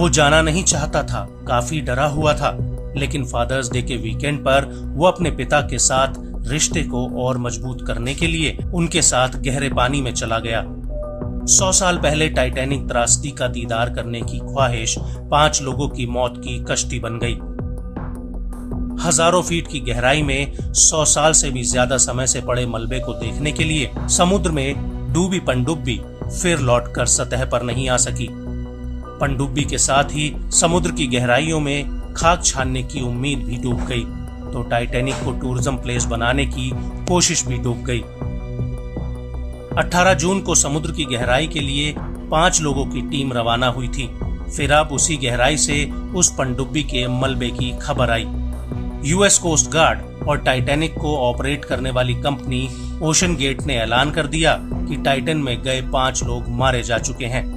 वो जाना नहीं चाहता था, काफी डरा हुआ था, लेकिन फादर्स डे के वीकेंड पर वो अपने पिता के साथ रिश्ते को और मजबूत करने के लिए उनके साथ गहरे पानी में चला गया। 100 साल पहले टाइटैनिक त्रासदी का दीदार करने की ख्वाहिश 5 लोगों की मौत की कश्ती बन गई। हजारों फीट की गहराई में 100 साल से भी ज्यादा समय से पड़े मलबे को देखने के लिए समुद्र में डूबी पनडुब्बी फिर लौटकर सतह पर नहीं आ सकी। पनडुब्बी के साथ ही समुद्र की गहराइयों में खाक छानने की उम्मीद भी डूब गई, तो टाइटैनिक को टूरिज्म प्लेस बनाने की कोशिश भी डूब गई। 18 जून को समुद्र की गहराई के लिए 5 लोगों की टीम रवाना हुई थी। फिर अब उसी गहराई से उस पनडुब्बी के मलबे की खबर आई। यूएस कोस्ट गार्ड और टाइटैनिक को ऑपरेट करने वाली कंपनी ओशन गेट ने ऐलान कर दिया कि टाइटन में गए 5 लोग मारे जा चुके हैं।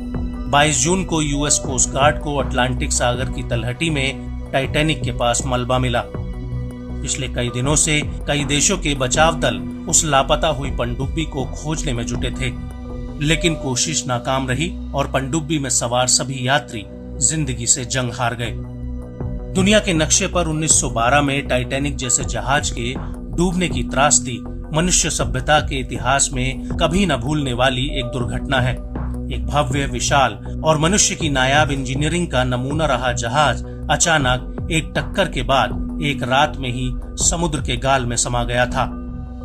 22 जून को यूएस कोस्ट गार्ड को अटलांटिक सागर की तलहटी में टाइटैनिक के पास मलबा मिला। पिछले कई दिनों से कई देशों के बचाव दल उस लापता हुई पनडुब्बी को खोजने में जुटे थे, लेकिन कोशिश नाकाम रही और पनडुब्बी में सवार सभी यात्री जिंदगी से जंग हार गए। दुनिया के नक्शे पर 1912 में टाइटैनिक जैसे जहाज के डूबने की त्रासदी मनुष्य सभ्यता के इतिहास में कभी न भूलने वाली एक दुर्घटना है। एक भव्य, विशाल और मनुष्य की नायाब इंजीनियरिंग का नमूना रहा जहाज अचानक एक टक्कर के बाद एक रात में ही समुद्र के गाल में समा गया था।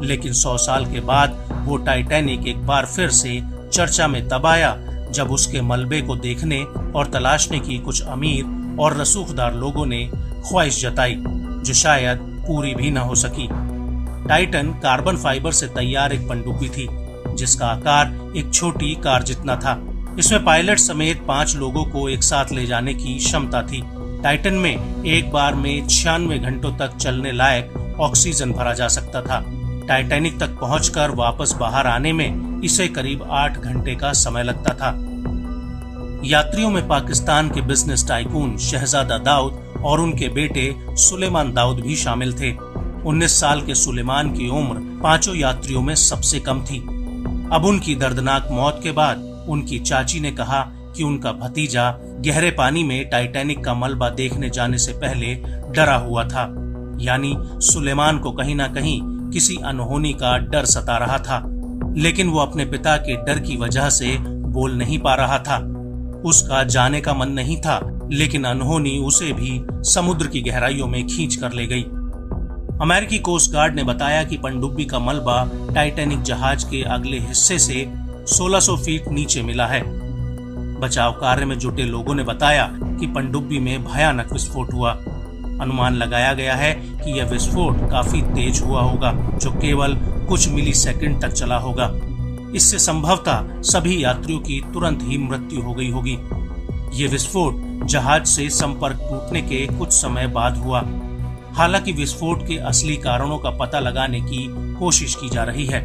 लेकिन 100 साल के बाद वो टाइटैनिक एक बार फिर से चर्चा में तब आया जब उसके मलबे को देखने और तलाशने की कुछ अमीर और रसूखदार लोगों ने ख्वाहिश जताई, जो शायद पूरी भी न हो सकी। टाइटन कार्बन फाइबर से तैयार एक पनडुब्बी थी, जिसका आकार एक छोटी कार जितना था। इसमें पायलट समेत 5 लोगों को एक साथ ले जाने की क्षमता थी। टाइटन में एक बार में 96 घंटों तक चलने लायक ऑक्सीजन भरा जा सकता था। टाइटैनिक तक पहुंचकर वापस बाहर आने में इसे करीब 8 घंटे का समय लगता था। यात्रियों में पाकिस्तान के बिजनेस टाइकून शहजादा दाऊद और उनके बेटे सुलेमान दाऊद भी शामिल थे। 19 साल के सुलेमान की उम्र 5 यात्रियों में सबसे कम थी। अब उनकी दर्दनाक मौत के बाद उनकी चाची ने कहा कि उनका भतीजा गहरे पानी में टाइटैनिक का मलबा देखने जाने से पहले डरा हुआ था। यानी सुलेमान को कहीं ना कहीं किसी अनहोनी का डर सता रहा था, लेकिन वो अपने पिता के डर की वजह से बोल नहीं पा रहा था। उसका जाने का मन नहीं था, लेकिन अनहोनी उसे भी समुद्र की गहराइयों में खींच कर ले गई। अमेरिकी कोस्ट गार्ड ने बताया कि पनडुब्बी का मलबा टाइटैनिक जहाज के अगले हिस्से से 1600 फीट नीचे मिला है। बचाव कार्य में जुटे लोगों ने बताया कि पनडुब्बी में भयानक विस्फोट हुआ। अनुमान लगाया गया है कि यह विस्फोट काफी तेज हुआ होगा, जो केवल कुछ मिलीसेकंड तक चला होगा। इससे संभवतः सभी यात्रियों की तुरंत ही मृत्यु हो गई होगी। ये विस्फोट जहाज से संपर्क टूटने के कुछ समय बाद हुआ। हालांकि विस्फोट के असली कारणों का पता लगाने की कोशिश की जा रही है।